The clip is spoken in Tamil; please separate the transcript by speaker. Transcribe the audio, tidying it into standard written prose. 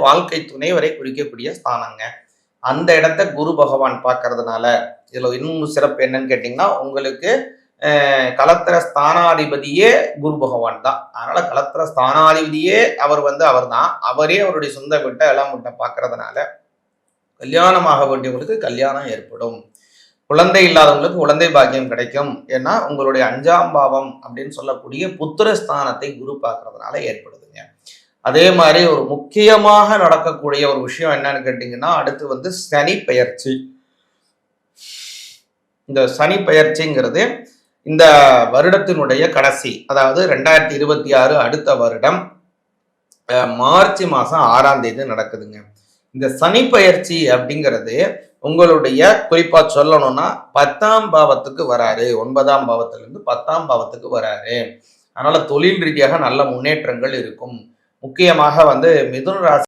Speaker 1: வாழ்க்கை துணைவரை குறிக்கக்கூடிய ஸ்தானங்க. அந்த இடத்த குரு பகவான் பார்க்கறதுனால இதுல இன்னும் சிறப்பு என்னன்னு கேட்டீங்கன்னா, உங்களுக்கு கலத்திர ஸ்தானாதிபதியே குரு பகவான் தான். அதனால கலத்திர ஸ்தானாதிபதியே அவர் தான். அவரே அவருடைய சொந்த வீட்டை எல்லாம் வீட்டை பார்க்கறதுனால கல்யாணம் ஆக வேண்டியவங்களுக்கு கல்யாணம் ஏற்படும். குழந்தை இல்லாதவங்களுக்கு குழந்தை பாக்கியம் கிடைக்கும். ஏன்னா உங்களுடைய 5ஆம் பாவம் அப்படின்னு சொல்லக்கூடிய புத்திரஸ்தானத்தை குரு பார்க்கறதுனால ஏற்படுதுங்க. அதே மாதிரி ஒரு முக்கியமாக நடக்கக்கூடிய ஒரு விஷயம் என்னன்னு கேட்டீங்கன்னா, அடுத்து சனி பெயர்ச்சி. இந்த சனி பெயர்ச்சிங்கிறது இந்த வருடத்தினுடைய கடைசி, அதாவது 2026 அடுத்த வருடம் மார்ச் மாதம் 6ஆம் தேதி நடக்குதுங்க. இந்த சனி பெயர்ச்சி அப்படிங்கிறது உங்களுடைய குறிப்பா சொல்லணும்னா 10ஆம் பாவத்துக்கு வராரு. 9ஆம் பாவத்திலிருந்து 10ஆம் பாவத்துக்கு வராரு. அதனால தொழில் ரீதியாக நல்ல முன்னேற்றங்கள் இருக்கும். முக்கியமாக மிதுன ராசி